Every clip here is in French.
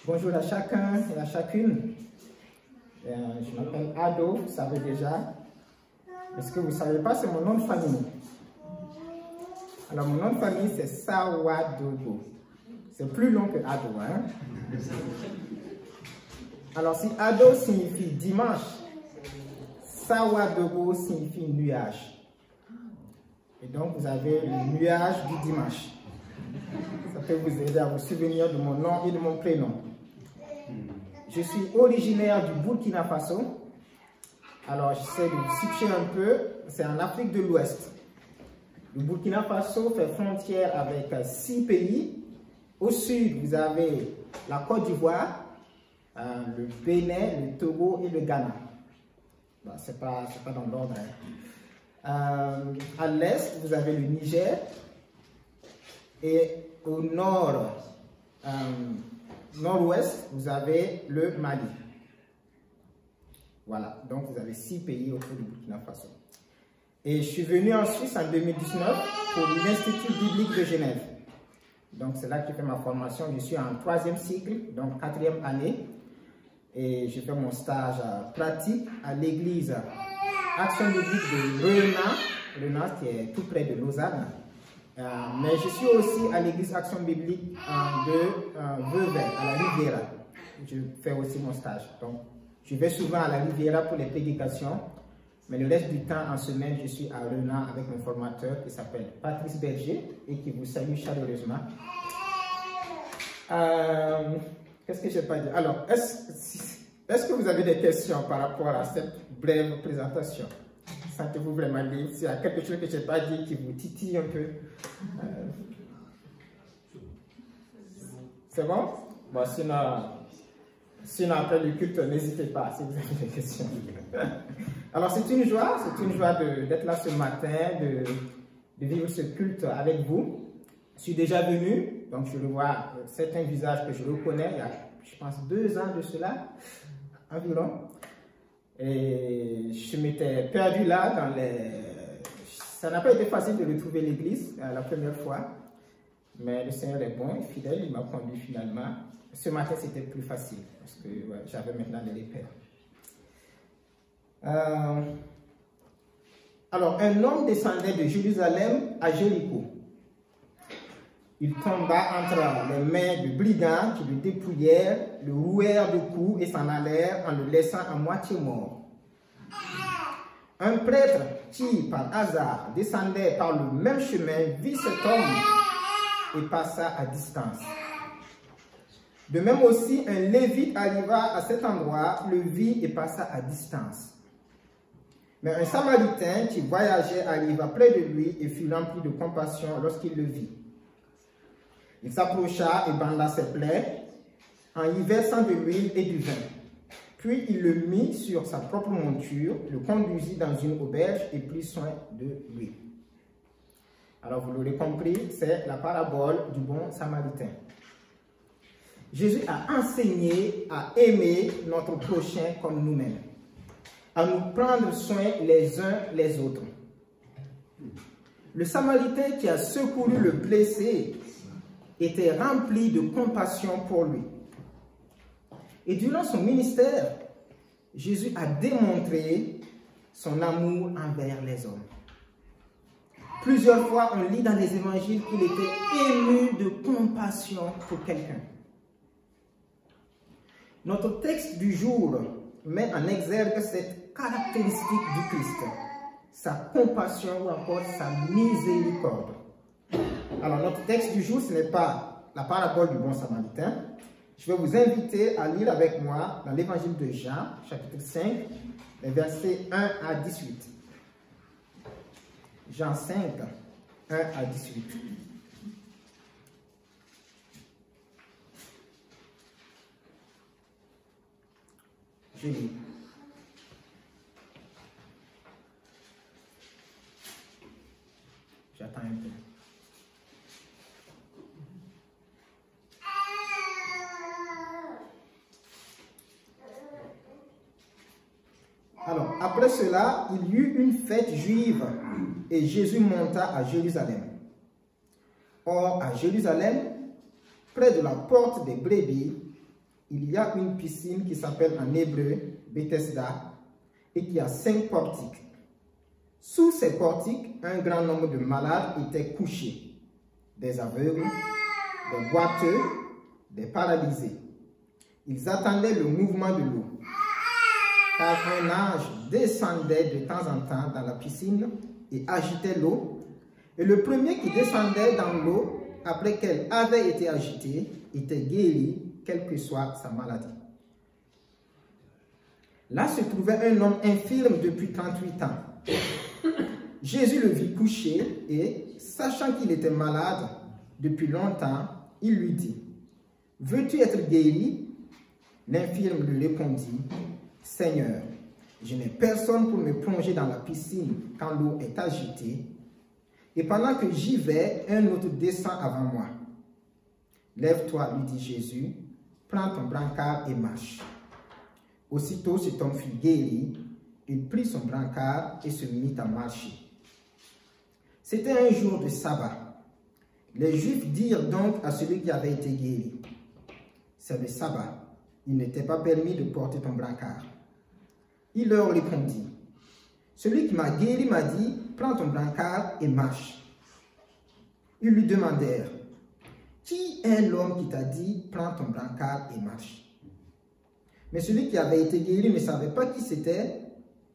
Bonjour à chacun et à chacune. Je m'appelle Ado, vous savez déjà. Mais ce que vous ne savez pas, c'est mon nom de famille. Alors, mon nom de famille, c'est Sawadogo. C'est plus long que Ado, hein? Alors, si Ado signifie dimanche, Sawadogo signifie nuage. Et donc, vous avez le nuage du dimanche. Ça peut vous aider à vous souvenir de mon nom et de mon prénom. Je suis originaire du Burkina Faso. Alors, j'essaie de vous situer un peu. C'est en Afrique de l'Ouest. Le Burkina Faso fait frontière avec 6 pays. Au sud, vous avez la Côte d'Ivoire, le Bénin, le Togo et le Ghana. Bon, c'est pas dans l'ordre. Hein. À l'est, vous avez le Niger. Et au nord, nord-ouest, vous avez le Mali. Voilà, donc vous avez 6 pays autour du Burkina Faso. Et je suis venu en Suisse en 2019 pour l'Institut biblique de Genève. Donc c'est là que j'ai fait ma formation. Je suis en 3e cycle, donc 4e année. Et j'ai fait mon stage pratique à l'église Action biblique de Renat, qui est tout près de Lausanne. Mais je suis aussi à l'église Action biblique de Vevey, à la Riviera. Je fais aussi mon stage. Donc, je vais souvent à la Riviera pour les prédications. Mais le reste du temps, en semaine, je suis à Renat avec mon formateur qui s'appelle Patrice Berger et qui vous salue chaleureusement. Qu'est-ce que je n'ai pas dit? Alors, est-ce que vous avez des questions par rapport à cette brève présentation? Sentez-vous vraiment libre? S'il y a quelque chose que je n'ai pas dit qui vous titille un peu. C'est bon? Bon, sinon après le culte, n'hésitez pas si vous avez des questions. Alors c'est une joie d'être là ce matin, de vivre ce culte avec vous. Je suis déjà venu, donc je revois certains visages que je reconnais il y a, je pense, 2 ans de cela, environ. Et je m'étais perdu là dans les... Ça n'a pas été facile de retrouver l'église la première fois, mais le Seigneur est bon et fidèle, il m'a conduit finalement. Ce matin, c'était plus facile parce que ouais, j'avais maintenant les repères. Alors, un homme descendait de Jérusalem à Jéricho. Il tomba entre les mains de brigands qui le dépouillèrent, le rouèrent de coups et s'en allèrent en le laissant à moitié mort. Un prêtre qui, par hasard, descendait par le même chemin, vit cet homme et passa à distance. De même aussi, un lévite arriva à cet endroit, le vit et passa à distance. Mais un samaritain qui voyageait arriva près de lui et fut rempli de compassion lorsqu'il le vit. Il s'approcha et banda ses plaies en y versant de l'huile et du vin. Puis il le mit sur sa propre monture, le conduisit dans une auberge et prit soin de lui. Alors vous l'aurez compris, c'est la parabole du bon samaritain. Jésus a enseigné à aimer notre prochain comme nous-mêmes, à nous prendre soin les uns les autres. Le samaritain qui a secouru le blessé était rempli de compassion pour lui. Et durant son ministère, Jésus a démontré son amour envers les hommes. Plusieurs fois, on lit dans les évangiles qu'il était ému de compassion pour quelqu'un. Notre texte du jour met en exergue cette caractéristique du Christ, sa compassion ou encore sa miséricorde. Alors, notre texte du jour, ce n'est pas la parabole du bon samaritain. Je vais vous inviter à lire avec moi dans l'évangile de Jean, chapitre 5, les versets 1 à 18. Jean 5, 1 à 18. Je lis. J'attends un peu. Alors, après cela, il y eut une fête juive et Jésus monta à Jérusalem. Or, à Jérusalem, près de la porte des brebis, il y a une piscine qui s'appelle en hébreu Bethesda et qui a 5 portiques. Sous ces portiques, un grand nombre de malades étaient couchés, des aveugles, des boiteux, des paralysés. Ils attendaient le mouvement de l'eau, car un ange descendait de temps en temps dans la piscine et agitait l'eau, et le premier qui descendait dans l'eau, après qu'elle avait été agitée, était guéri, quelle que soit sa maladie. Là se trouvait un homme infirme depuis 38 ans. Jésus le vit couché et, sachant qu'il était malade depuis longtemps, il lui dit, « Veux-tu être guéri ?» L'infirme lui répondit, « Seigneur, je n'ai personne pour me plonger dans la piscine quand l'eau est agitée, et pendant que j'y vais, un autre descend avant moi. Lève-toi, lui dit Jésus, prends ton brancard et marche. » Aussitôt cet homme fut guéri, il prit son brancard et se mit à marcher. C'était un jour de sabbat. Les Juifs dirent donc à celui qui avait été guéri, « C'est le sabbat, il n'était pas permis de porter ton brancard. » Il leur répondit, « Celui qui m'a guéri m'a dit, prends ton brancard et marche. » Ils lui demandèrent, « Qui est l'homme qui t'a dit, prends ton brancard et marche ?» Mais celui qui avait été guéri ne savait pas qui c'était,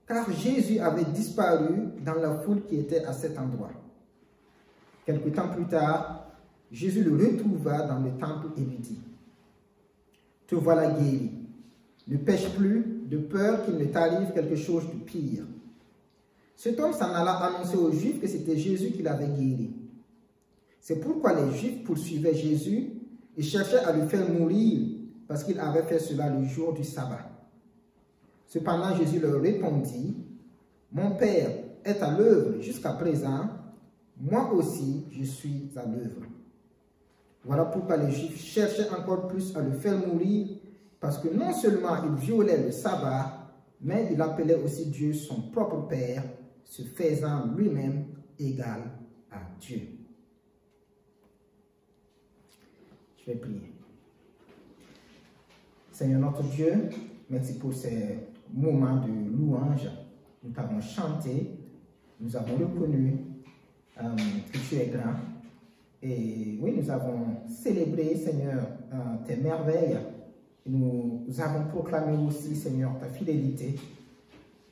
car Jésus avait disparu dans la foule qui était à cet endroit. Quelque temps plus tard, Jésus le retrouva dans le temple et lui dit, « Te voilà guéri, ne pêche plus, de peur qu'il ne t'arrive quelque chose de pire. » Cet homme s'en alla annoncer aux Juifs que c'était Jésus qui l'avait guéri. C'est pourquoi les Juifs poursuivaient Jésus et cherchaient à le faire mourir parce qu'il avait fait cela le jour du sabbat. Cependant, Jésus leur répondit, « Mon Père est à l'œuvre jusqu'à présent, moi aussi je suis à l'œuvre. » Voilà pourquoi les Juifs cherchaient encore plus à le faire mourir, parce que non seulement il violait le sabbat, mais il appelait aussi Dieu son propre Père, se faisant lui-même égal à Dieu. Je vais prier. Seigneur notre Dieu, merci pour ces moments de louange. Nous t'avons chanté, nous avons reconnu que tu es grand. Et oui, nous avons célébré, Seigneur, tes merveilles. Nous avons proclamé aussi, Seigneur, ta fidélité.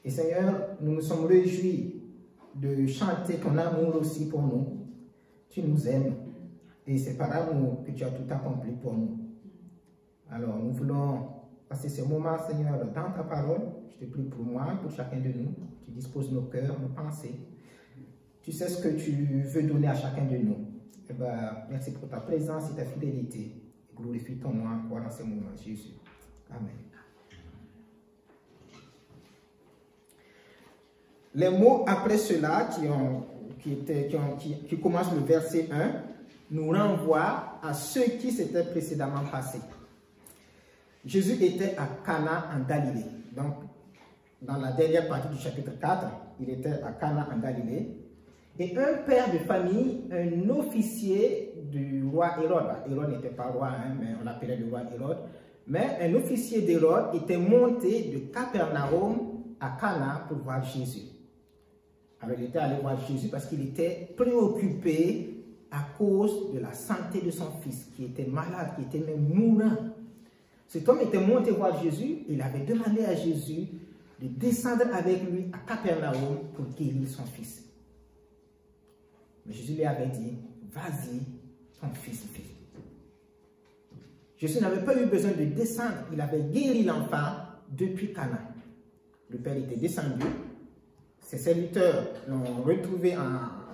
Et Seigneur, nous nous sommes réjouis de chanter ton amour aussi pour nous. Tu nous aimes. Et c'est par amour que tu as tout accompli pour nous. Alors, nous voulons passer ce moment, Seigneur, dans ta parole. Je te prie pour moi, pour chacun de nous. Tu disposes nos cœurs, nos pensées. Tu sais ce que tu veux donner à chacun de nous. Eh bien, merci pour ta présence et ta fidélité. Glorifie ton nom encore dans ce moment, Jésus. Amen. Les mots après cela qui commencent le verset 1 nous renvoient à ce qui s'était précédemment passé. Jésus était à Cana en Galilée. Donc, dans la dernière partie du chapitre 4, il était à Cana en Galilée. Et un père de famille, un officier du roi Hérode, Hérode n'était pas roi, mais on l'appelait le roi Hérode, mais un officier d'Hérode était monté de Capernaum à Cana pour voir Jésus. Alors il était allé voir Jésus parce qu'il était préoccupé à cause de la santé de son fils, qui était malade, qui était même mourant. Cet homme était monté voir Jésus, il avait demandé à Jésus de descendre avec lui à Capernaum pour guérir son fils. Mais Jésus lui avait dit, vas-y, ton fils vit. Jésus n'avait pas eu besoin de descendre, il avait guéri l'enfant depuis Cana. Le père était descendu, ses serviteurs l'ont retrouvé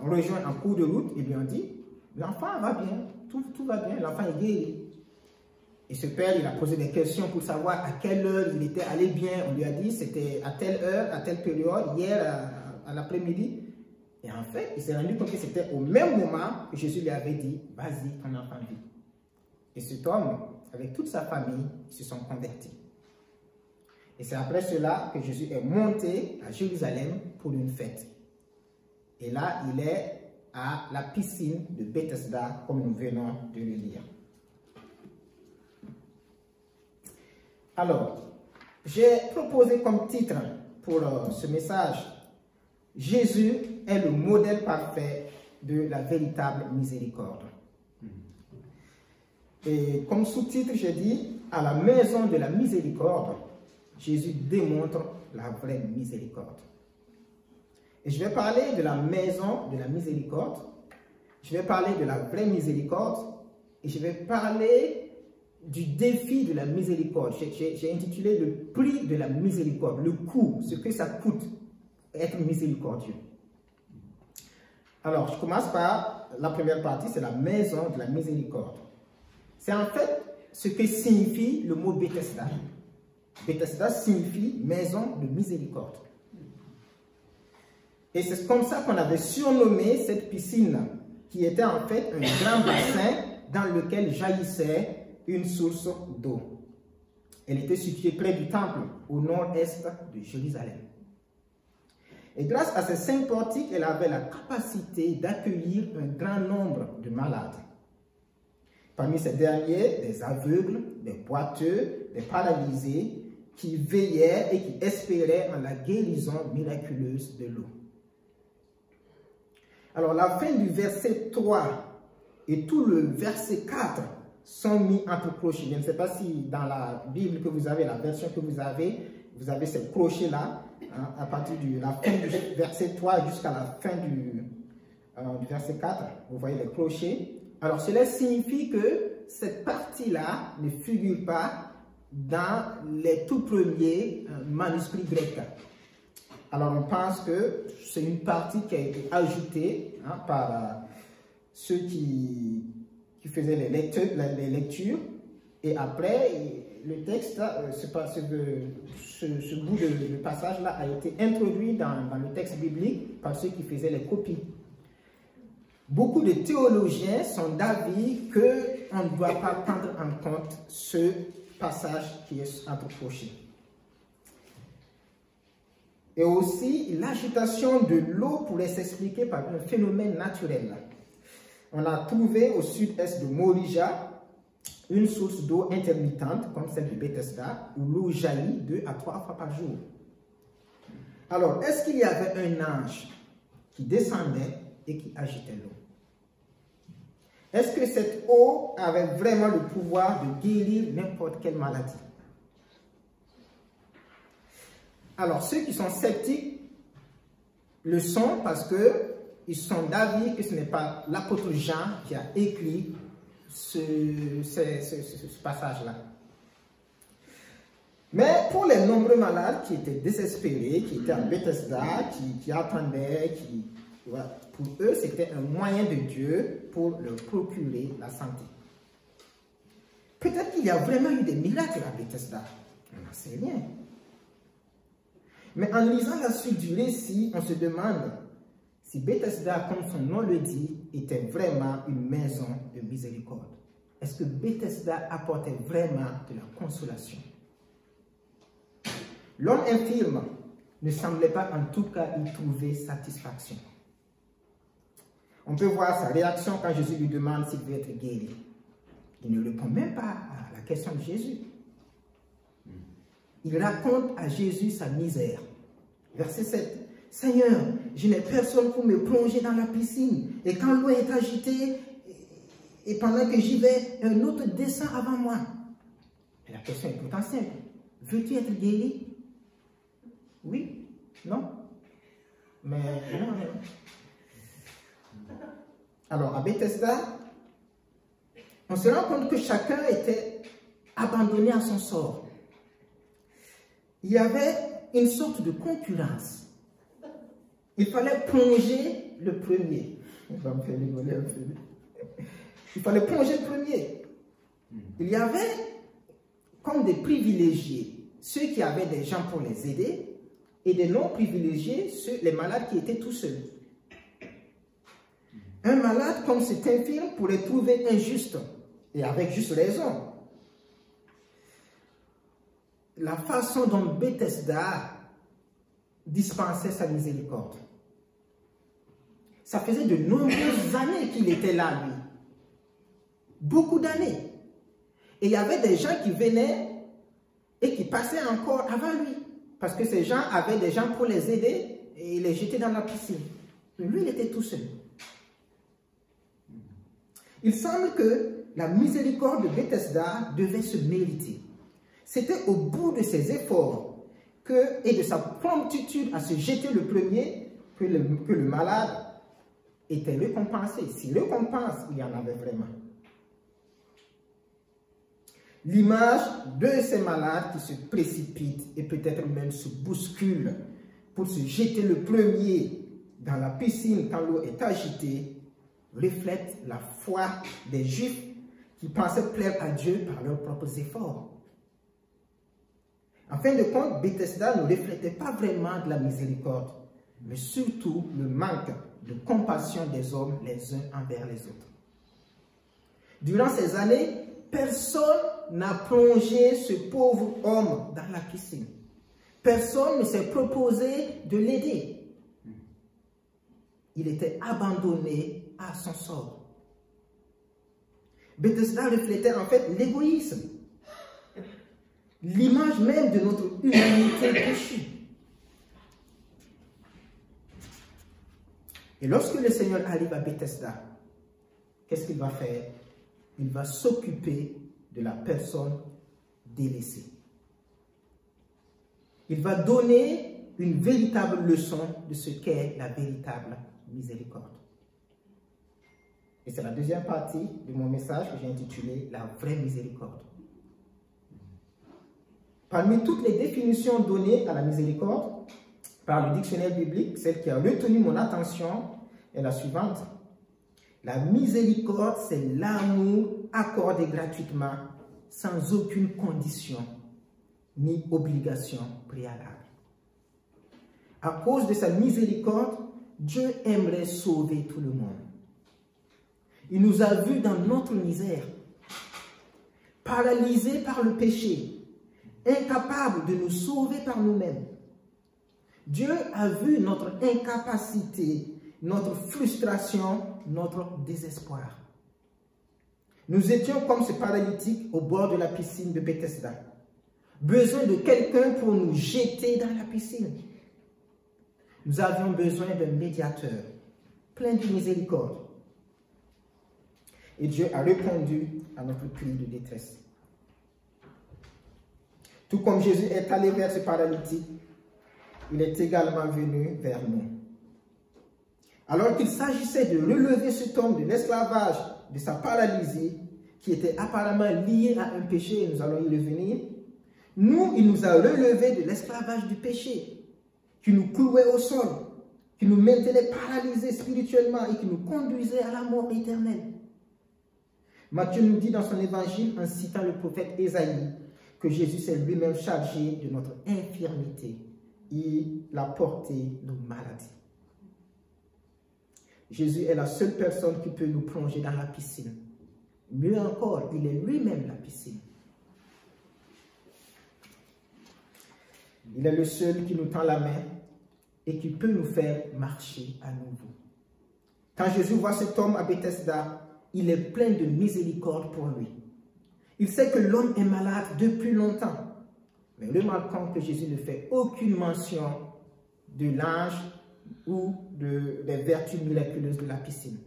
rejoint en cours de route, ils lui ont dit, l'enfant va bien, tout va bien, l'enfant est guéri. Et ce père, il a posé des questions pour savoir à quelle heure il était allé bien. On lui a dit, c'était à telle heure, à telle période, hier à l'après-midi. Et en fait, il s'est rendu compte que c'était au même moment que Jésus lui avait dit, vas-y, ton enfant vit. Et cet homme, avec toute sa famille, ils se sont convertis. Et c'est après cela que Jésus est monté à Jérusalem pour une fête. Et là, il est à la piscine de Bethesda, comme nous venons de le lire. Alors, j'ai proposé comme titre pour ce message, Jésus est le modèle parfait de la véritable miséricorde. Et comme sous-titre, j'ai dit, à la maison de la miséricorde, Jésus démontre la vraie miséricorde. Et je vais parler de la maison de la miséricorde, je vais parler de la vraie miséricorde, et je vais parler du défi de la miséricorde. J'ai intitulé le prix de la miséricorde, le coût, ce que ça coûte être miséricordieux. Alors, je commence par la première partie, c'est la maison de la miséricorde. C'est en fait ce que signifie le mot Bethesda. Bethesda signifie maison de miséricorde. Et c'est comme ça qu'on avait surnommé cette piscine, qui était en fait un grand bassin dans lequel jaillissait une source d'eau. Elle était située près du temple, au nord-est de Jérusalem. Et grâce à ces 5 portiques, elle avait la capacité d'accueillir un grand nombre de malades. Parmi ces derniers, des aveugles, des boiteux, des paralysés, qui veillaient et qui espéraient en la guérison miraculeuse de l'eau. Alors la fin du verset 3 et tout le verset 4 sont mis entre crochets. Je ne sais pas si dans la Bible que vous avez, la version que vous avez ces crochets-là, hein, à partir de la fin du verset 3 jusqu'à la fin du verset 4, vous voyez les crochets. Alors cela signifie que cette partie-là ne figure pas dans les tout premiers manuscrits grecs. Alors on pense que c'est une partie qui a été ajoutée hein, par ceux qui faisaient les lectures. Et après, le texte, ce bout de passage-là a été introduit dans le texte biblique par ceux qui faisaient les copies. Beaucoup de théologiens sont d'avis qu'on ne doit pas prendre en compte ce passage qui est entrecroché. Et aussi, l'agitation de l'eau pourrait s'expliquer par un phénomène naturel. On a trouvé au sud-est de Morija une source d'eau intermittente, comme celle de Bethesda, où l'eau jaillit 2 à 3 fois par jour. Alors, est-ce qu'il y avait un ange qui descendait et qui agitait l'eau? Est-ce que cette eau avait vraiment le pouvoir de guérir n'importe quelle maladie? Alors, ceux qui sont sceptiques le sont parce qu'ils sont d'avis que ce n'est pas l'apôtre Jean qui a écrit ce passage-là. Mais pour les nombreux malades qui étaient désespérés, qui étaient à Bethesda, qui attendaient, voilà, pour eux, c'était un moyen de Dieu pour leur procurer la santé. Peut-être qu'il y a vraiment eu des miracles à Bethesda. On n'en sait rien. Mais en lisant la suite du récit, on se demande si Bethesda, comme son nom le dit, était vraiment une maison de miséricorde. Est-ce que Bethesda apportait vraiment de la consolation? L'homme infirme ne semblait pas en tout cas y trouver satisfaction. On peut voir sa réaction quand Jésus lui demande s'il veut être guéri. Il ne répond même pas à la question de Jésus. Il raconte à Jésus sa misère. Verset 7. « Seigneur, je n'ai personne pour me plonger dans la piscine. Et quand l'eau est agitée, et pendant que j'y vais, un autre descend avant moi. » Et la question est pourtant simple. Veux-tu être guéri? Oui? Non? Mais non. Alors, à Bethesda, on se rend compte que chacun était abandonné à son sort. Il y avait une sorte de concurrence. Il fallait plonger le premier. Il va me faire rigoler un peu. Il fallait plonger le premier. Il y avait comme des privilégiés, ceux qui avaient des gens pour les aider, et des non-privilégiés, les malades qui étaient tout seuls. Un malade comme cet infirme pourrait trouver injuste, et avec juste raison, la façon dont Bethesda dispensait sa miséricorde. Ça faisait de nombreuses années qu'il était là, lui. Beaucoup d'années. Et il y avait des gens qui venaient et qui passaient encore avant lui. Parce que ces gens avaient des gens pour les aider et les jeter dans la piscine. Mais lui, il était tout seul. Il semble que la miséricorde de Bethesda devait se mériter. C'était au bout de ses efforts et de sa promptitude à se jeter le premier que le malade était récompensé. Si récompense, il y en avait vraiment. L'image de ces malades qui se précipitent et peut-être même se bousculent pour se jeter le premier dans la piscine quand l'eau est agitée reflète la foi des Juifs qui pensaient plaire à Dieu par leurs propres efforts. En fin de compte, Bethesda ne reflétait pas vraiment de la miséricorde, mais surtout le manque de compassion des hommes les uns envers les autres. Durant ces années, personne n'a plongé ce pauvre homme dans la piscine. Personne ne s'est proposé de l'aider. Il était abandonné à son sort. Bethesda reflétait en fait l'égoïsme, l'image même de notre humanité péchue. Et lorsque le Seigneur arrive à Bethesda, qu'est-ce qu'il va faire? Il va s'occuper de la personne délaissée. Il va donner une véritable leçon de ce qu'est la véritable miséricorde. Et c'est la deuxième partie de mon message que j'ai intitulé « La vraie miséricorde ». Parmi toutes les définitions données à la miséricorde par le dictionnaire biblique, celle qui a retenu mon attention est la suivante. La miséricorde, c'est l'amour accordé gratuitement, sans aucune condition ni obligation préalable. À cause de sa miséricorde, Dieu aimerait sauver tout le monde. Il nous a vus dans notre misère, paralysés par le péché, incapables de nous sauver par nous-mêmes. Dieu a vu notre incapacité, notre frustration, notre désespoir. Nous étions comme ce paralytique au bord de la piscine de Bethesda. Besoin de quelqu'un pour nous jeter dans la piscine. Nous avions besoin d'un médiateur, plein de miséricorde. Et Dieu a répondu à notre cri de détresse. Tout comme Jésus est allé vers ce paralytique, il est également venu vers nous. Alors qu'il s'agissait de relever cet homme de l'esclavage, de sa paralysie, qui était apparemment liée à un péché, et nous allons y revenir, il nous a relevés de l'esclavage du péché, qui nous clouait au sol, qui nous maintenait paralysés spirituellement et qui nous conduisait à la mort éternelle. Matthieu nous dit dans son évangile, en citant le prophète Ésaïe, que Jésus s'est lui-même chargé de notre infirmité. Il a porté nos maladies. Jésus est la seule personne qui peut nous plonger dans la piscine. Mieux encore, il est lui-même la piscine. Il est le seul qui nous tend la main et qui peut nous faire marcher à nouveau. Quand Jésus voit cet homme à Bethesda, il est plein de miséricorde pour lui. Il sait que l'homme est malade depuis longtemps. Mais remarquons que Jésus ne fait aucune mention de l'ange ou des vertus miraculeuses de la piscine.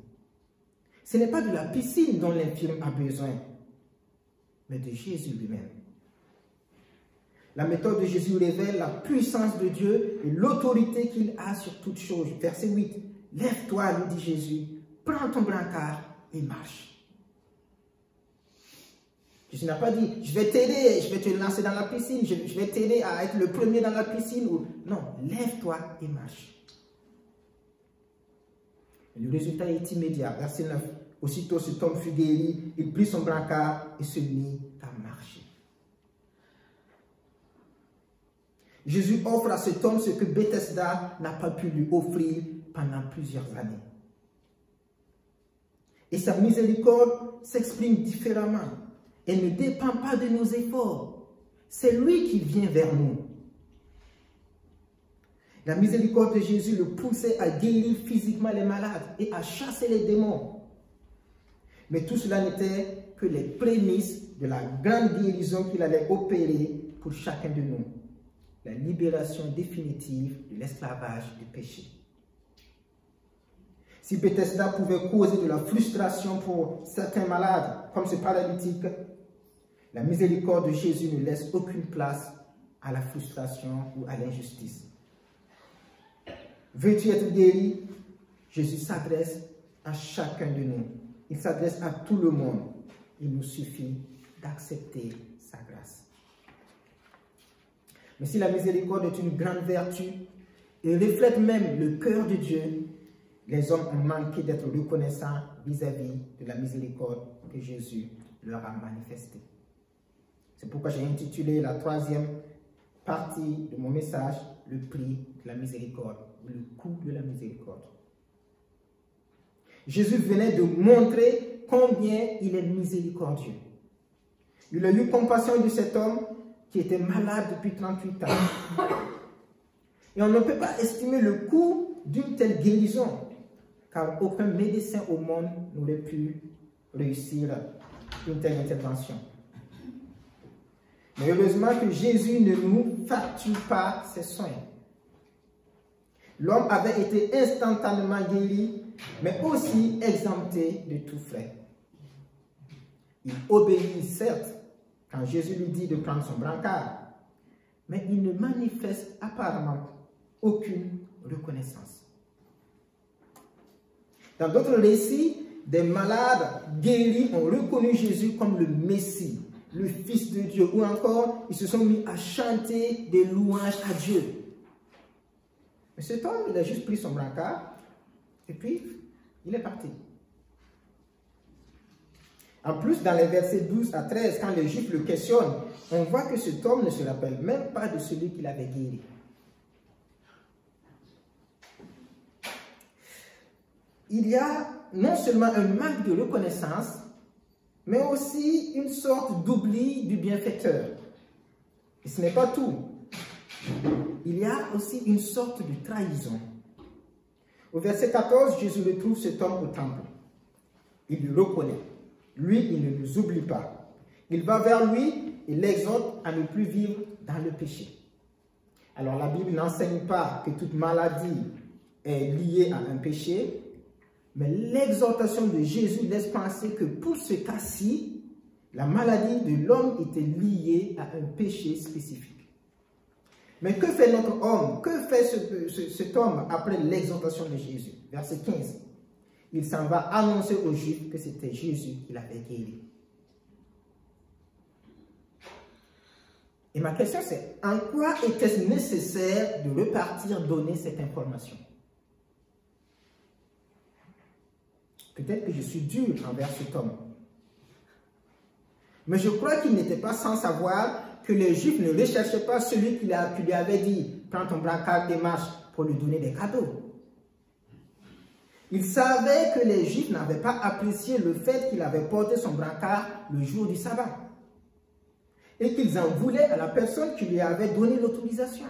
Ce n'est pas de la piscine dont l'infirme a besoin, mais de Jésus lui-même. La méthode de Jésus révèle la puissance de Dieu et l'autorité qu'il a sur toutes choses. Verset 8. « Lève-toi, lui dit Jésus, prends ton brancard et marche. » Jésus n'a pas dit, je vais t'aider, je vais te lancer dans la piscine, je vais t'aider à être le premier dans la piscine. Non, lève-toi et marche. Le résultat est immédiat. Verset 9. Aussitôt cet homme fut guéri, il prit son brancard et se mit à marcher. Jésus offre à cet homme ce que Bethesda n'a pas pu lui offrir pendant plusieurs années. Et sa miséricorde s'exprime différemment. Elle ne dépend pas de nos efforts. C'est lui qui vient vers nous. La miséricorde de Jésus le poussait à guérir physiquement les malades et à chasser les démons. Mais tout cela n'était que les prémices de la grande guérison qu'il allait opérer pour chacun de nous. La libération définitive de l'esclavage du péché. Si Bethesda pouvait causer de la frustration pour certains malades, comme ce paralytique, la miséricorde de Jésus ne laisse aucune place à la frustration ou à l'injustice. Veux-tu être guéri? Jésus s'adresse à chacun de nous. Il s'adresse à tout le monde. Il nous suffit d'accepter sa grâce. Mais si la miséricorde est une grande vertu et reflète même le cœur de Dieu, les hommes ont manqué d'être reconnaissants vis-à-vis de la miséricorde que Jésus leur a manifestée. C'est pourquoi j'ai intitulé la troisième partie de mon message, le prix de la miséricorde, ou le coût de la miséricorde. Jésus venait de montrer combien il est miséricordieux. Il a eu compassion de cet homme qui était malade depuis 38 ans. Et on ne peut pas estimer le coût d'une telle guérison, car aucun médecin au monde n'aurait pu réussir une telle intervention. Mais heureusement que Jésus ne nous facture pas ses soins. L'homme avait été instantanément guéri, mais aussi exempté de tout frais. Il obéit, certes, quand Jésus lui dit de prendre son brancard, mais il ne manifeste apparemment aucune reconnaissance. Dans d'autres récits, des malades guéris ont reconnu Jésus comme le Messie, le Fils de Dieu, ou encore ils se sont mis à chanter des louanges à Dieu. Mais cet homme, il a juste pris son brancard et puis il est parti. En plus, dans les versets 12 à 13, quand les Juifs le questionnent, on voit que cet homme ne se rappelle même pas de celui qu'il avait guéri. Il y a non seulement un manque de reconnaissance, mais aussi une sorte d'oubli du bienfaiteur. Et ce n'est pas tout. Il y a aussi une sorte de trahison. Au verset 14, Jésus retrouve cet homme au temple. Il le reconnaît. Lui, il ne nous oublie pas. Il va vers lui et l'exhorte à ne plus vivre dans le péché. Alors la Bible n'enseigne pas que toute maladie est liée à un péché, mais l'exhortation de Jésus laisse penser que pour ce cas-ci, la maladie de l'homme était liée à un péché spécifique. Mais que fait notre homme? Que fait cet homme après l'exhortation de Jésus? Verset 15. Il s'en va annoncer aux Juifs que c'était Jésus qui l'avait guéri. Et ma question c'est, en quoi était-ce nécessaire de repartir donner cette information? Peut-être que je suis dur envers cet homme. Mais je crois qu'il n'était pas sans savoir que les Juifs ne recherchaient pas celui qui lui avait dit « Prends ton brancard et marche » pour lui donner des cadeaux. Ils savaient que les Juifs n'avaient pas apprécié le fait qu'il avait porté son brancard le jour du sabbat. Et qu'ils en voulaient à la personne qui lui avait donné l'autorisation.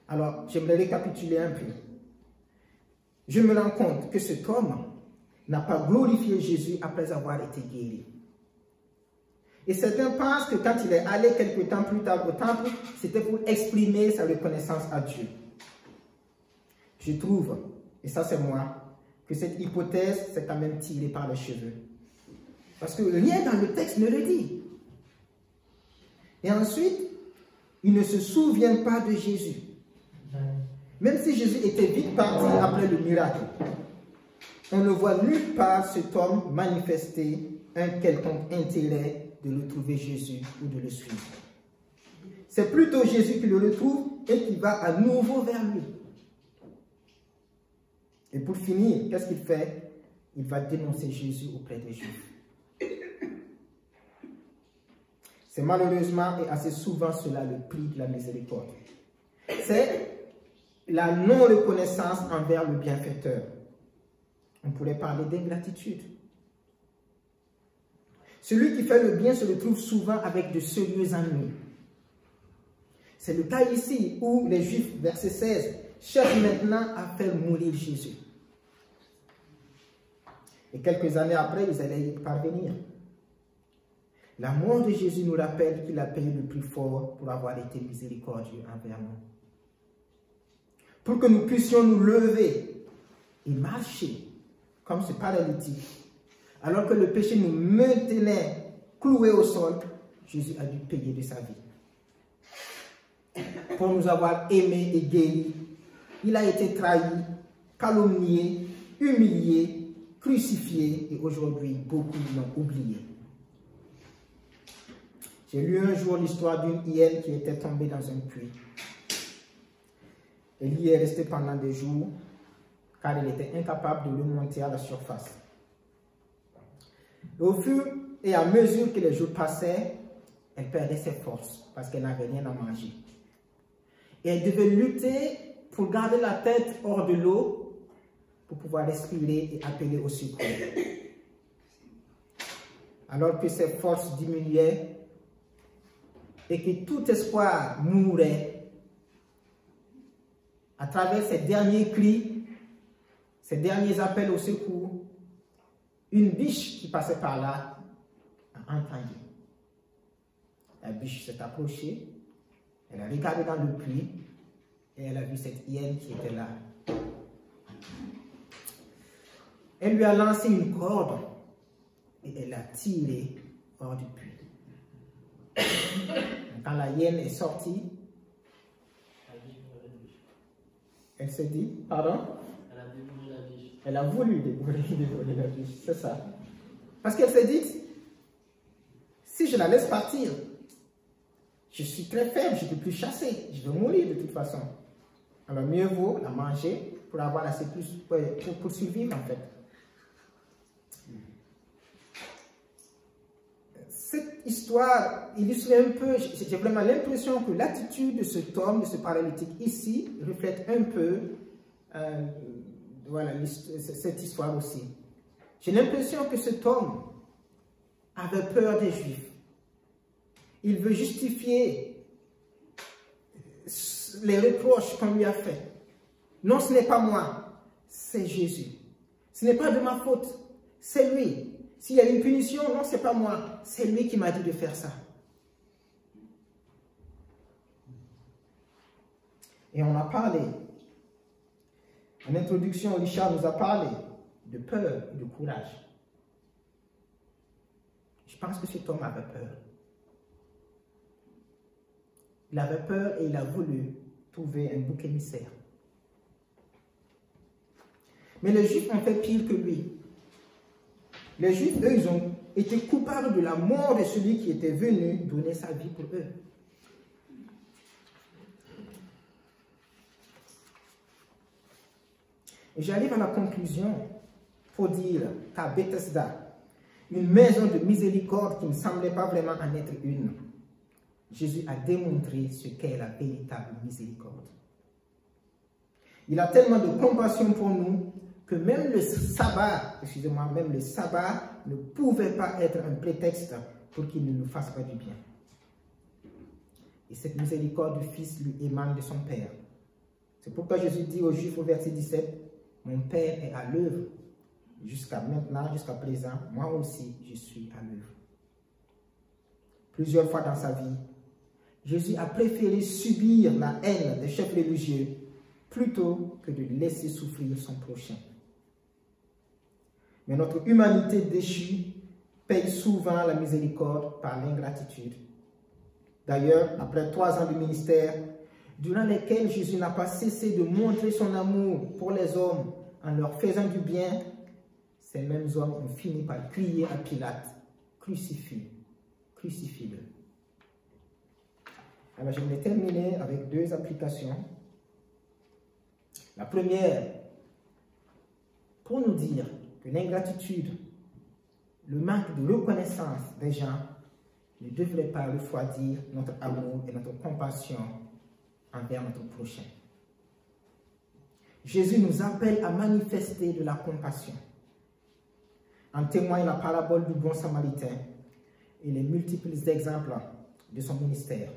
Alors, j'aimerais récapituler un peu. Je me rends compte que cet homme n'a pas glorifié Jésus après avoir été guéri. Et certains pensent que quand il est allé quelque temps plus tard au temple, c'était pour exprimer sa reconnaissance à Dieu. Je trouve, et ça c'est moi, que cette hypothèse s'est quand même tirée par les cheveux. Parce que rien dans le texte ne le dit. Et ensuite, il ne se souvient pas de Jésus. Même si Jésus était vite parti après le miracle, on ne voit nulle part cet homme manifester un quelconque intérêt de retrouver Jésus ou de le suivre. C'est plutôt Jésus qui le retrouve et qui va à nouveau vers lui. Et pour finir, qu'est-ce qu'il fait? Il va dénoncer Jésus auprès des Juifs. C'est malheureusement et assez souvent cela le prix de la miséricorde. C'est la non-reconnaissance envers le bienfaiteur. On pourrait parler d'ingratitude. Celui qui fait le bien se retrouve souvent avec de sérieux ennuis. C'est le cas ici où les Juifs, verset 16, cherchent maintenant à faire mourir Jésus. Et quelques années après, ils allaient y parvenir. La mort de Jésus nous rappelle qu'il a payé le prix fort pour avoir été miséricordieux envers nous. Pour que nous puissions nous lever et marcher comme ce paralytique, alors que le péché nous maintenait cloués au sol, Jésus a dû payer de sa vie. Pour nous avoir aimés et guéris, il a été trahi, calomnié, humilié, crucifié, et aujourd'hui, beaucoup l'ont oublié. J'ai lu un jour l'histoire d'une hyène qui était tombée dans un puits. Elle y est restée pendant des jours, car elle était incapable de remonter à la surface. Et au fur et à mesure que les jours passaient, elle perdait ses forces, parce qu'elle n'avait rien à manger. Et elle devait lutter pour garder la tête hors de l'eau, pour pouvoir respirer et appeler au secours. Alors que ses forces diminuaient et que tout espoir mourait, à travers ses derniers cris, ses derniers appels au secours, une biche qui passait par là a entendu. La biche s'est approchée, elle a regardé dans le puits et elle a vu cette hyène qui était là. Elle lui a lancé une corde et elle l'a tirée hors du puits. Quand la hyène est sortie, elle s'est dit, pardon? Elle a dévoré la biche. Elle a voulu dévorer la biche, c'est ça. Parce qu'elle s'est dit, si je la laisse partir, je suis très faible, je ne peux plus chasser, je vais mourir de toute façon. Alors mieux vaut la manger pour avoir assez plus, pour survivre en fait. Cette histoire illustre un peu, j'ai vraiment l'impression que l'attitude de cet homme, de ce paralytique ici, reflète un peu voilà, cette histoire aussi. J'ai l'impression que cet homme avait peur des Juifs. Il veut justifier les reproches qu'on lui a faits. Non, ce n'est pas moi, c'est Jésus. Ce n'est pas de ma faute, c'est lui. S'il y a une punition, non, ce n'est pas moi, c'est lui qui m'a dit de faire ça. Et on a parlé, en introduction, Richard nous a parlé de peur et de courage. Je pense que cet homme avait peur. Il avait peur et il a voulu trouver un bouc émissaire. Mais les Juifs ont fait pire que lui. Les Juifs, eux, ils ont été coupables de la mort de celui qui était venu donner sa vie pour eux. Et j'arrive à la conclusion pour dire qu'à Bethesda, une maison de miséricorde qui ne semblait pas vraiment en être une, Jésus a démontré ce qu'est la véritable miséricorde. Il a tellement de compassion pour nous que même le sabbat, excusez-moi, même le sabbat ne pouvait pas être un prétexte pour qu'il ne nous fasse pas du bien. Et cette miséricorde du Fils lui émane de son Père. C'est pourquoi Jésus dit aux Juifs au verset 17, « Mon Père est à l'œuvre. Jusqu'à maintenant, jusqu'à présent, moi aussi, je suis à l'œuvre. » Plusieurs fois dans sa vie, Jésus a préféré subir la haine des chefs religieux plutôt que de laisser souffrir son prochain. Mais notre humanité déchue paye souvent la miséricorde par l'ingratitude. D'ailleurs, après 3 ans de ministère, durant lesquels Jésus n'a pas cessé de montrer son amour pour les hommes en leur faisant du bien, ces mêmes hommes ont fini par crier à Pilate, « Crucifie, crucifie-le ». Alors je vais terminer avec 2 applications. La première, pour nous dire que l'ingratitude, le manque de reconnaissance des gens ne devrait pas refroidir notre amour et notre compassion envers notre prochain. Jésus nous appelle à manifester de la compassion. En témoigne la parabole du bon samaritain et les multiples exemples de son ministère.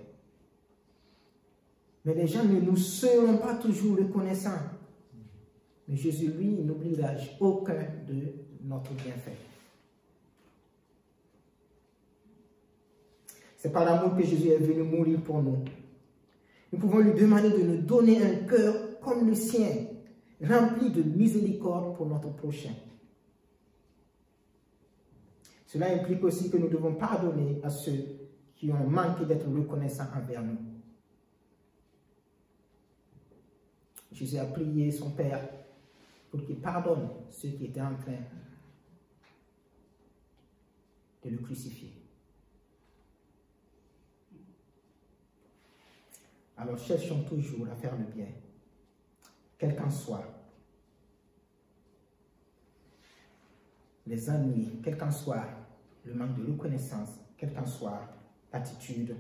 Mais les gens ne nous seront pas toujours reconnaissants. Mais Jésus, lui, n'oubliera aucun d'eux notre bienfait. C'est par l'amour que Jésus est venu mourir pour nous. Nous pouvons lui demander de nous donner un cœur comme le sien, rempli de miséricorde pour notre prochain. Cela implique aussi que nous devons pardonner à ceux qui ont manqué d'être reconnaissants envers nous. Jésus a prié son Père pour qu'il pardonne ceux qui étaient en train de le crucifier. Alors cherchons toujours à faire le bien, quel qu'en soit les ennuis, quel qu'en soit le manque de reconnaissance, quelle qu'en soit l'attitude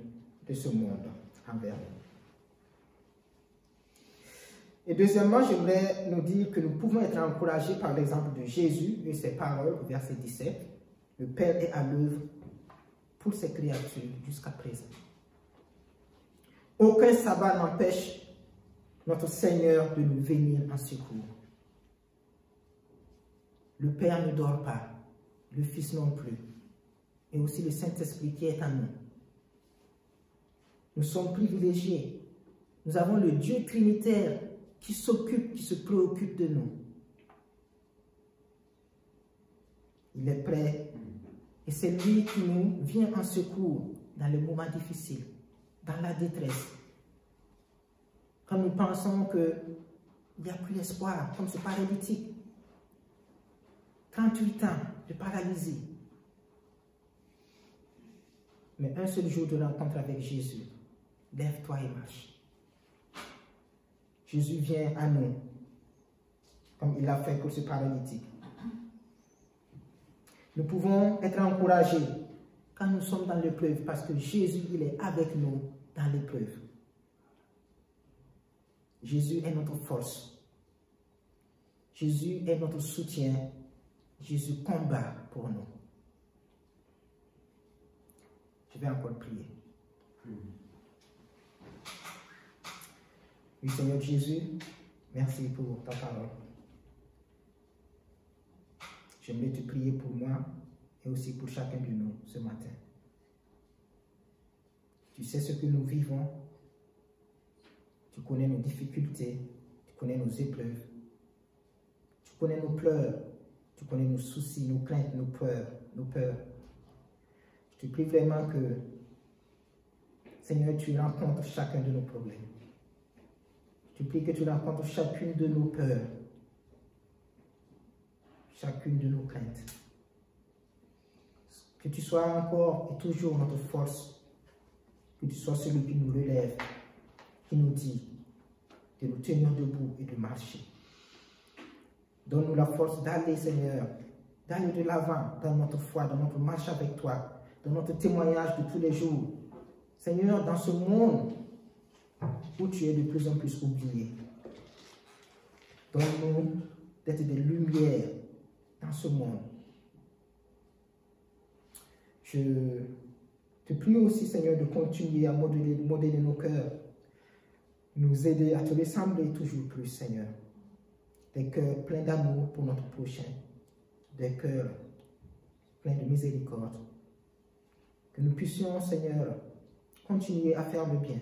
de ce monde envers nous. Et deuxièmement, j'aimerais nous dire que nous pouvons être encouragés par l'exemple de Jésus et ses paroles au verset 17. Le Père est à l'œuvre pour ses créatures jusqu'à présent. Aucun sabbat n'empêche notre Seigneur de nous venir en secours. Le Père ne dort pas, le Fils non plus, et aussi le Saint-Esprit qui est en nous. Nous sommes privilégiés. Nous avons le Dieu trinitaire qui s'occupe, qui se préoccupe de nous. Il est prêt et c'est lui qui nous vient en secours dans les moments difficiles, dans la détresse. Quand nous pensons qu'il n'y a plus d'espoir, comme ce paralytique, 38 ans de paralysie. Mais un seul jour de rencontre avec Jésus, lève-toi et marche. Jésus vient à nous, comme il l'a fait pour ce paralytique. Nous pouvons être encouragés quand nous sommes dans l'épreuve, parce que Jésus, il est avec nous dans l'épreuve. Jésus est notre force. Jésus est notre soutien. Jésus combat pour nous. Je vais encore prier. Oui, Seigneur Jésus, merci pour ta parole. J'aimerais te prier pour moi et aussi pour chacun de nous ce matin. Tu sais ce que nous vivons. Tu connais nos difficultés. Tu connais nos épreuves. Tu connais nos pleurs. Tu connais nos soucis, nos craintes, nos peurs. Je te prie vraiment que, Seigneur, tu rencontres chacun de nos problèmes. Je te prie que tu rencontres chacune de nos peurs, chacune de nos craintes. Que tu sois encore et toujours notre force, que tu sois celui qui nous relève, qui nous dit de nous tenir debout et de marcher. Donne-nous la force d'aller, Seigneur, d'aller de l'avant dans notre foi, dans notre marche avec toi, dans notre témoignage de tous les jours. Seigneur, dans ce monde où tu es de plus en plus oublié, donne-nous d'être des lumières dans ce monde. Je te prie aussi, Seigneur, de continuer à modeler nos cœurs, nous aider à te ressembler toujours plus, Seigneur. Des cœurs pleins d'amour pour notre prochain, des cœurs pleins de miséricorde. Que nous puissions, Seigneur, continuer à faire le bien,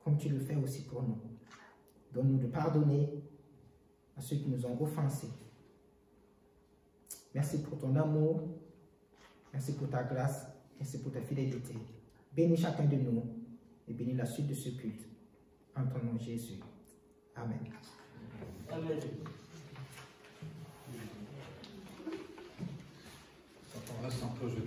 comme tu le fais aussi pour nous. Donne-nous de pardonner à ceux qui nous ont offensés. Merci pour ton amour, merci pour ta grâce, merci pour ta fidélité. Bénis chacun de nous et bénis la suite de ce culte. En ton nom, Jésus. Amen. Amen. On reste un peu